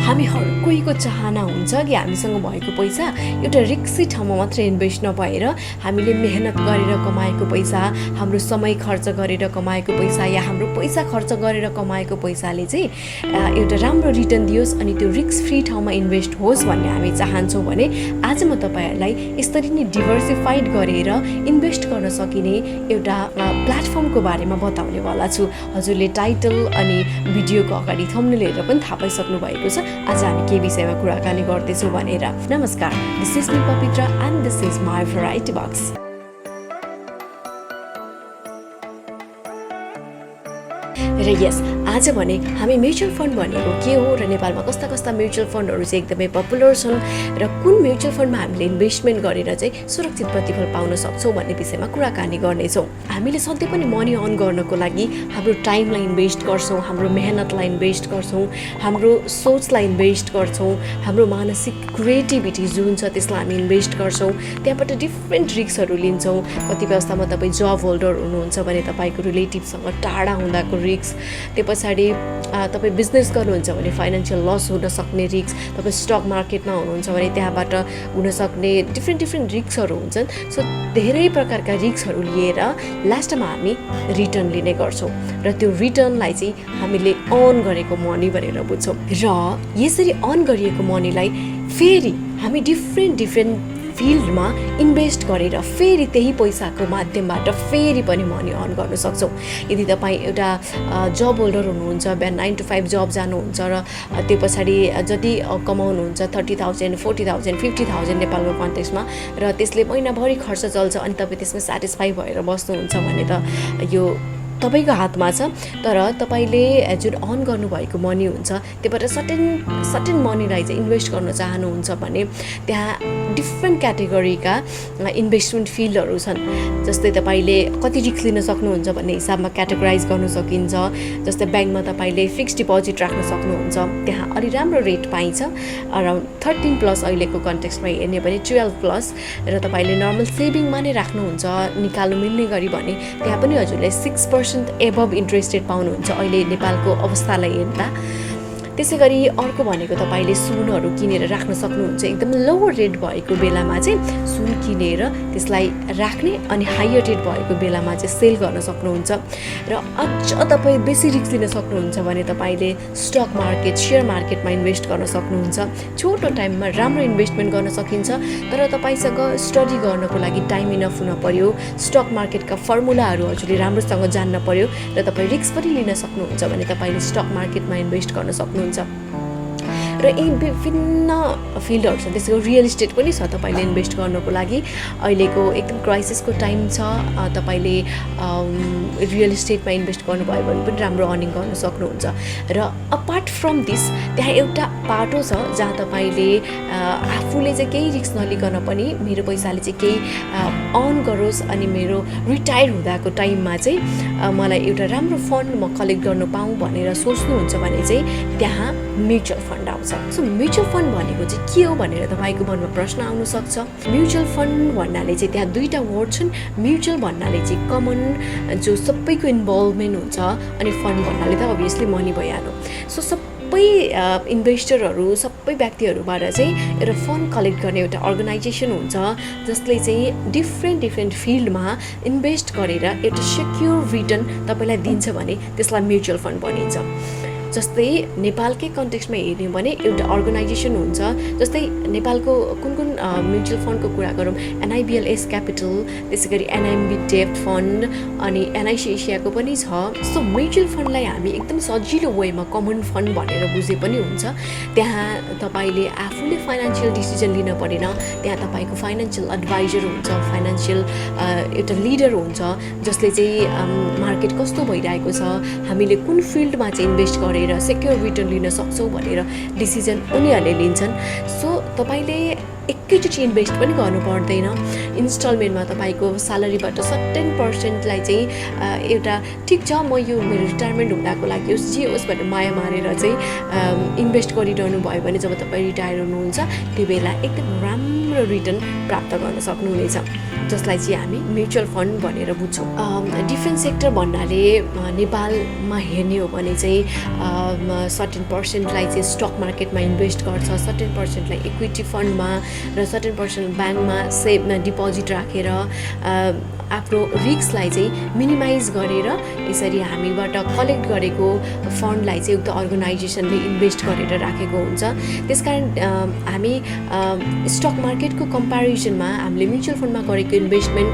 हामी हर कोहीको चाहना हुन्छ कि हामीसँग भएको पैसा एउटा रिक्सी ठाउँमा मात्र इन्भेस्ट नभएर हामीले मेहनत गरेर कमाएको पैसा, हाम्रो समय खर्च गरेर कमाएको पैसा या हाम्रो पैसा खर्च गरेर कमाएको पैसाले चाहिँ एउटा राम्रो रिटर्न दियोस् अनि त्यो रिस्क फ्री ठाउँमा इन्भेस्ट होस् भन्ने हामी चाहन्छौँ भने आज म तपाईँहरूलाई यसरी नै डिभर्सिफाइड गरेर इन्भेस्ट गर्न सकिने एउटा प्लेटफर्मको बारेमा बताउनेवाला छु। हजुरले टाइटल अनि भिडियोको अगाडि थम्बनेल हेरेर पनि थाहा पाइसक्नु भएको छ आज हामी के विषयमा कुराकानी गर्दैछौँ भनेर। नमस्कार, this is me Pavitra and this is my variety box. र यस, आज भने हामी म्युचुअल फन्ड भनेको के हो र नेपालमा कस्ता कस्ता म्युचुअल फन्डहरू चाहिँ एकदमै पपुलर छन् र कुन म्युचुअल फन्डमा हामीले इन्भेस्टमेन्ट गरेर चाहिँ सुरक्षित प्रतिफल पाउन सक्छौँ भन्ने विषयमा कुराकानी गर्नेछौँ। हामीले सधैँ पनि मनी अर्न गर्नको लागि हाम्रो टाइमलाई इन्भेस्ट गर्छौँ, हाम्रो मेहनतलाई इन्भेस्ट गर्छौँ, हाम्रो सोचलाई इन्भेस्ट गर्छौँ, हाम्रो मानसिक क्रिएटिभिटी जुन छ त्यसलाई हामी इन्भेस्ट गर्छौँ। त्यहाँबाट डिफ्रेन्ट रिस्कहरू लिन्छौँ। कतिपय अवस्थामा तपाईँ जब होल्डर हुनुहुन्छ भने तपाईँको रिलेटिभसँग टाढा हुँदाको रिस्क, त्यो पछाडि तपाईँ बिजनेस गर्नुहुन्छ भने फाइनेन्सियल लस हुन सक्ने रिस्क, तपाईँ स्टक मार्केटमा हुनुहुन्छ भने त्यहाँबाट हुनसक्ने डिफ्रेन्ट रिस्कहरू हुन्छन्। सो धेरै प्रकारका रिस्कहरू लिएर लास्टमा हामी रिटर्न लिने गर्छौँ र त्यो रिटर्नलाई चाहिँ हामीले अर्न गरेको मनी भनेर बुझ्छौँ। र यसरी अर्न गरिएको मनीलाई फेरि हामी डिफ्रेन्ट फिल्डमा इन्भेस्ट गरेर फेरि त्यही पैसाको माध्यमबाट फेरि पनि मनी अर्न गर्न सक्छौँ। यदि तपाईँ एउटा जब होल्डर हुनुहुन्छ, बिहान 9 to 5 जब जानुहुन्छ र त्यो पछाडि जति कमाउनुहुन्छ 30,000, 40,000, 50,000 नेपालको कन्टेक्समा र त्यसले महिनाभरि खर्च चल्छ अनि तपाईँ त्यसमा सेटिस्फाई भएर बस्नुहुन्छ भने त यो तपाईँको हातमा छ। तर तपाईँले जुन अर्न गर्नुभएको मनी हुन्छ त्योबाट सर्टेन मनीलाई चाहिँ इन्भेस्ट गर्न चाहनुहुन्छ भने त्यहाँ डिफ्रेन्ट क्याटेगोरीका इन्भेस्टमेन्ट फिल्डहरू छन्। जस्तै तपाईँले कति रिस्क लिन सक्नुहुन्छ भन्ने हिसाबमा क्याटेगोराइज गर्नु सकिन्छ। जस्तै ब्याङ्कमा तपाईँले फिक्स्ड डिपोजिट राख्न सक्नुहुन्छ, त्यहाँ अलि राम्रो रेट पाइन्छ, अराउन्ड 13+ अहिलेको कन्टेक्समा हेर्ने भने 12+ र तपाईँले नर्मल सेभिङमा नै राख्नुहुन्छ निकाल्नु मिल्ने गरी भने त्यहाँ पनि हजुरले 6% एबभ इन्ट्रेस्ट रेट पाउनुहुन्छ अहिले नेपालको अवस्थालाई हेर्दा। त्यसै गरी अर्को भनेको तपाईँले सुनहरू किनेर राख्न सक्नुहुन्छ। एकदम लोवर रेट भएको बेलामा चाहिँ सुन किनेर त्यसलाई राख्ने अनि हायर रेट भएको बेलामा चाहिँ सेल गर्न सक्नुहुन्छ। र अझ तपाईँ बेसी रिस्क लिन सक्नुहुन्छ भने तपाईँले स्टक मार्केट, सेयर मार्केटमा इन्भेस्ट गर्न सक्नुहुन्छ। छोटो टाइममा राम्रो इन्भेस्टमेन्ट गर्न सकिन्छ, तर तपाईँसँग स्टडी गर्नको लागि टाइम इनफ हुन पर्यो। स्टक मार्केटका फर्मुलाहरू हजुरले राम्रोसँग जान्न पर्यो र तपाईँ रिस्क पनि लिन सक्नुहुन्छ भने तपाईँले स्टक मार्केटमा इन्भेस्ट गर्न सक्नुहुन्छ। र यी विभिन्न फिल्डहरू छ। त्यसको रियल इस्टेट पनि छ तपाईँले इन्भेस्ट गर्नको लागि। अहिलेको एकदम क्राइसिसको टाइम छ, तपाईँले रियल इस्टेटमा इन्भेस्ट गर्नुभयो भने पनि राम्रो अर्निङ गर्न सक्नुहुन्छ। र अपार्ट फ्रम दिस त्यहाँ एउटा बाटो छ जहाँ तपाईँले आफूले चाहिँ केही रिस्क नलिकन पनि मेरो पैसाले चाहिँ केही अर्न गरोस् अनि मेरो रिटायर हुँदाको टाइममा चाहिँ मलाई एउटा राम्रो फन्ड म कलेक्ट गर्नु पाऊँ भनेर सोच्नुहुन्छ भने चाहिँ त्यहाँ म्युचुअल फन्ड आउँछ। सो म्युचुअल फन्ड भनेको चाहिँ के हो भनेर तपाईँको मनमा प्रश्न आउन सक्छ। म्युचुअल फन्ड भन्नाले चाहिँ त्यहाँ दुईवटा वर्ड छन्। म्युचुअल भन्नाले चाहिँ कमन जो सबैको इन्भल्भमेन्ट हुन्छ अनि फन्ड भन्नाले त अभियसली मनी भइहाल्यो। सो सबै इन्भेस्टरहरू, सबै व्यक्तिहरूबाट चाहिँ एउटा फन्ड कलेक्ट गर्ने एउटा अर्गनाइजेसन हुन्छ जसले चाहिँ डिफ्रेन्ट फिल्डमा इन्भेस्ट गरेर एउटा सेक्योर रिटर्न तपाईँलाई दिन्छ भने त्यसलाई म्युचुअल फन्ड भनिन्छ। जस्तै नेपालकै कन्टेक्समा हेर्ने भने एउटा अर्गनाइजेसन हुन्छ। जस्तै नेपालको कुन म्युचुअल फन्डको कुरा गरौँ, NIBLS क्यापिटल, त्यसै गरी NIMB डेप्ट फन्ड अनि NIC एसियाको पनि छ। सो म्युचुअल फन्डलाई हामी एकदम सजिलो वेमा कमन फन्ड भनेर बुझे पनि हुन्छ। त्यहाँ तपाईँले आफूले फाइनेन्सियल डिसिजन लिन परेन, त्यहाँ तपाईँको फाइनेन्सियल एडभाइजर हुन्छ, फाइनेन्सियल एउटा लिडर हुन्छ जसले चाहिँ मार्केट कस्तो भइरहेको छ, हामीले कुन फिल्डमा चाहिँ इन्भेस्ट गरेर सेक्योर रिटर्न लिन सक्छौँ भनेर डिसिजन उनीहरूले लिन्छन्। सो तपाईँले एकैचोटि इन्भेस्ट पनि गर्नु पर्दैन। इन्स्टलमेन्टमा तपाईँको स्यालेरीबाट सर्टेन पर्सेन्टलाई चाहिँ एउटा ठिक छ म यो मेरो रिटायरमेन्ट हुँदाको लागि होस् जे होस् भनेर माया मारेर चाहिँ इन्भेस्ट गरिरहनु भयो भने जब तपाईँ रिटायर हुनुहुन्छ त्यो बेला एकदम राम्रो रिटर्न प्राप्त गर्न सक्नुहुनेछ, जसलाई चाहिँ हामी म्युचुअल फन्ड भनेर बुझ्छौँ। डिफ्रेन्ट सेक्टर भन्नाले नेपालमा हेर्ने हो भने चाहिँ सर्टेन पर्सेन्टलाई चाहिँ स्टक मार्केटमा इन्भेस्ट गर्छ, सर्टेन पर्सेन्टलाई इक्विटी फन्डमा र सर्टेन पर्सेन्ट ब्याङ्कमा सेभमा डिपोजिट राखेर आफ्नो रिस्कलाई चाहिँ मिनिमाइज गरेर यसरी हामीबाट कलेक्ट गरेको फन्डलाई चाहिँ उक्त अर्गनाइजेसनले इन्भेस्ट गरेर राखेको हुन्छ। त्यसकारण हामी स्टक मार्केटको कम्पेरिजनमा हामीले म्युचुअल फन्डमा गरेको इन्भेस्टमेन्ट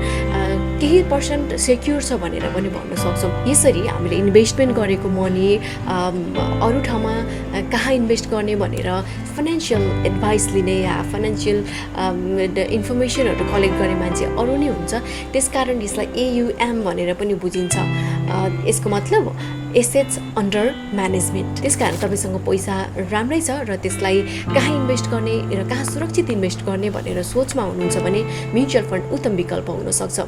केही पर्सेन्ट सेक्युर छ भनेर पनि भन्न सक्छौँ। यसरी हामीले इन्भेस्टमेन्ट गरेको मनी अरू ठाउँमा कहाँ इन्भेस्ट गर्ने भनेर फाइनेन्सियल एडभाइस लिने या फाइनेन्सियल इन्फर्मेसनहरू कलेक्ट गर्ने मान्छे अरू नै हुन्छ। त्यसकारण यसलाई AUM भनेर पनि बुझिन्छ। यसको मतलब एसेट्स अन्डर म्यानेजमेन्ट। त्यसकारण तपाईँसँग पैसा राम्रै छ र त्यसलाई कहाँ इन्भेस्ट गर्ने र कहाँ सुरक्षित इन्भेस्ट गर्ने भनेर सोचमा हुनुहुन्छ भने म्युचुअल फन्ड उत्तम विकल्प हुनसक्छ।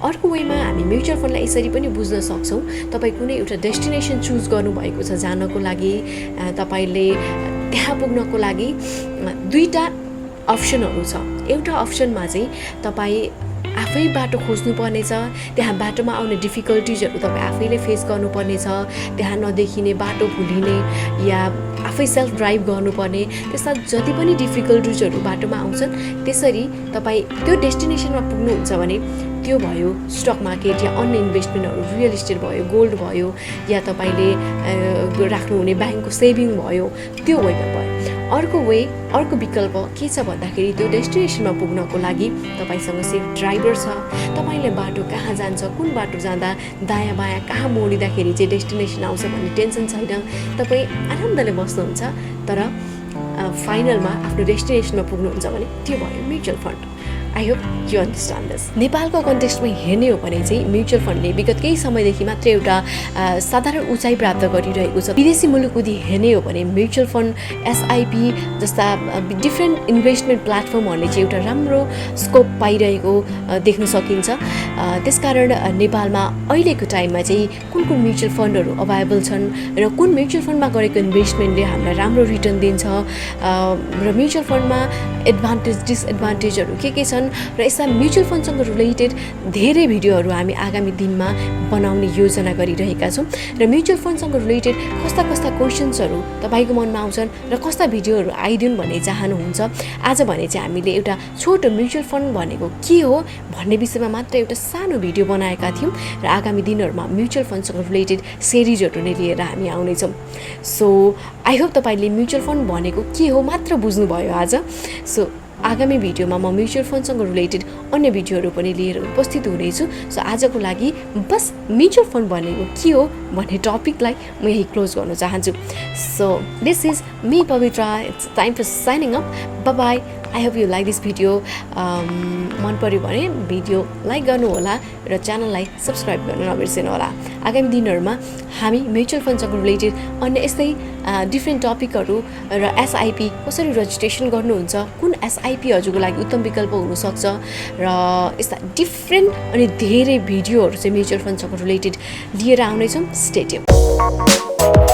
अर्को वेमा हामी म्युचुअल फन्डलाई यसरी पनि बुझ्न सक्छौँ, तपाईँ कुनै एउटा डेस्टिनेसन चुज गर्नुभएको छ जानको लागि, तपाईँले त्यहाँ पुग्नको लागि दुईवटा अप्सनहरू छ। एउटा अप्सनमा चाहिँ तपाईँ आफै बाटो खोज्नुपर्नेछ, त्यहाँ बाटोमा आउने डिफिकल्टिजहरू तपाईँ आफैले फेस गर्नुपर्नेछ, त्यहाँ नदेखिने बाटो भुलिने या आफै सेल्फ ड्राइभ गर्नुपर्ने त्यस्ता जति पनि डिफिकल्टिजहरू बाटोमा आउँछन्, त्यसरी तपाईँ त्यो डेस्टिनेसनमा पुग्नुहुन्छ भने त्यो भयो स्टक मार्केट या अन्य इन्भेस्टमेन्टहरू, रियल इस्टेट भयो, गोल्ड भयो या तपाईँले राख्नुहुने ब्याङ्कको सेभिङ भयो, त्यो वेमा भयो। अर्को विकल्प के छ भन्दाखेरि त्यो डेस्टिनेसनमा पुग्नको लागि तपाईँसँग सेफ ड्राइभर छ, तपाईँले बाटो कहाँ जान्छ, कुन बाटो जाँदा दायाँ बायाँ कहाँ मोडिँदाखेरि चाहिँ डेस्टिनेसन आउँछ भन्ने टेन्सन छैन, तपाईँ आनन्दले बस्नुहुन्छ। तर फाइनलमा आफ्नो डेस्टिनेसनमा पुग्नुहुन्छ भने त्यो भयो mutual fund. I hope you understand this. नेपालको कन्टेक्स्टमा हेर्ने हो भने चाहिँ म्युचुअल फन्डले विगत केही समयदेखि मात्रै एउटा साधारण उचाइ प्राप्त गरिरहेको छ। विदेशी मुलुकदेखि हेर्ने हो भने म्युचुअल फन्ड, SIP जस्ता डिफ्रेन्ट इन्भेस्टमेन्ट प्लेटफर्महरूले चाहिँ एउटा राम्रो स्कोप पाइरहेको देख्न सकिन्छ। त्यसकारण नेपालमा अहिलेको टाइममा चाहिँ कुन म्युचुअल फन्डहरू अभाइलेबल छन् र कुन म्युचुअल फन्डमा गरेको इन्भेस्टमेन्टले हामीलाई राम्रो रिटर्न दिन्छ र म्युचुअल फन्डमा एडभान्टेज डिसएडभान्टेजहरू के छन् र यस्ता म्युचुअल फन्डसँग रिलेटेड धेरै भिडियोहरू हामी आगामी दिनमा बनाउने योजना गरिरहेका छौँ। र म्युचुअल फन्डसँग रिलेटेड कस्ता क्वेसन्सहरू तपाईँको मनमा आउँछन् र कस्ता भिडियोहरू आइदिउन् भन्ने चाहनुहुन्छ, आज भने चाहिँ हामीले एउटा छोटो म्युचुअल फन्ड भनेको के हो भन्ने विषयमा मात्र एउटा सानो भिडियो बनाएका थियौँ र आगामी दिनहरूमा म्युचुअल फन्डसँग रिलेटेड सिरिजहरू नै लिएर हामी आउनेछौँ। सो आई होप तपाईँले म्युचुअल फन्ड भनेको के हो मात्र बुझ्नुभयो आज। सो आगामी भिडियोमा म म्युचुअल फन्डसँग रिलेटेड अन्य भिडियोहरू पनि लिएर उपस्थित हुनेछु। सो आजको लागि बस म्युचुअल फन्ड भनेको के हो भन्ने टपिकलाई म यही क्लोज गर्न चाहन्छु। So this is me Pavitra, it's time for signing up. Bye bye. I hope you like this video. मन पऱ्यो भने भिडियो लाइक गर्नु होला र च्यानललाई सब्सक्राइब गर्न नबिर्सनु होला। आगामी दिनहरूमा हामी म्युचुअल फन्डसँग रिलेटेड अन्य यस्तै डिफ्रेन्ट टपिकहरू र SIP कसरी रजिस्ट्रेसन गर्नुहुन्छ, कुन SIP हजुरको लागि उत्तम विकल्प हुनसक्छ र यस्ता डिफ्रेन्ट अनि धेरै भिडियोहरू चाहिँ म्युचुअल फन्डसँग रिलेटेड लिएर आउनेछौँ। Stay tuned.